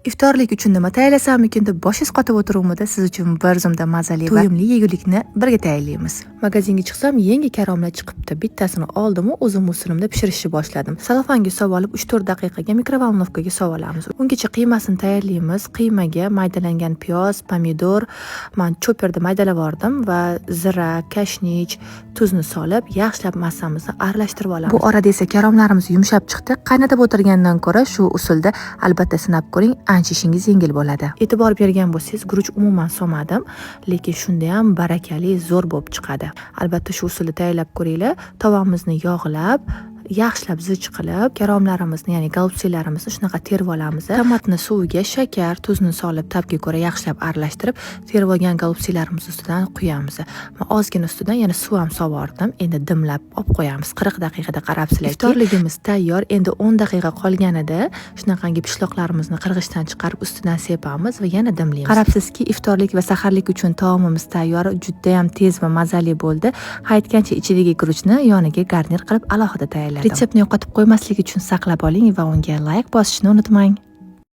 Iftorlik uchun nima tayyorlasammikin deb boshingiz qotib o'tiruvmidi? Siz uchun bir zumda mazali va to'yimli yegulikni birga tayyorlaymiz. Magazinga chiqsam, yangi karomlar chiqibdi. Bittasini oldim va o'zim usulimda pishirishni boshladim. Salofanga solib olib 3-4 daqiqaga mikrovolnovkaga solib olamiz. Ungacha qiymasini tayyorlaymiz. Qiymaga maydalangan piyoz, pomidor, men choperda maydalab oldim va zira, kashnich, tuzni solib, yaxshilab massamizni aralashtirib olamiz. Bu orada esa karomlarimiz yumshab chiqdi. Qaynatib o'tirgandan ko'ra shu usulda albatta sinab ko'ring, ancha ishingiz yengil bo'ladi. E'tibor bergan bo'lsangiz, guruch umuman solmadim, lekin shunda ham barakali, zo'r bo'lib chiqadi. Albatta shu usulda tayyorlab ko'ringlar. Tovamizni yog'lab, yaxshilab zich qilib, karomlarimizni, ya'ni golubsilarimizni shunaqa terib olamiz. Tomatni suviga shakar, tuzni solib, tabga ko'ra yaxshilab aralashtirib, terib olgan golubsilarimiz ustidan quyamiz. Va ozgina ustidan yana suv ham solib oldim. Endi dimlab olib qo'yamiz. 40 daqiqada qarabsizlar. Iftorligimiz tayyor. Endi 10 daqiqa qolganida shunaqangi pishloqlarimizni qirg'ichdan chiqarib ustidan sepamiz va yana dimlaymiz. Qarabsizki, iftorlik va saharlik uchun taomimiz tayyor. Juda ham tez va mazali bo'ldi. Aytgancha ichidagi guruchni yoniga garnir qilib alohida tayyorladim. Retseptni yo'qotib qo'ymaslik uchun saqlab oling va unga like bosishni unutmang.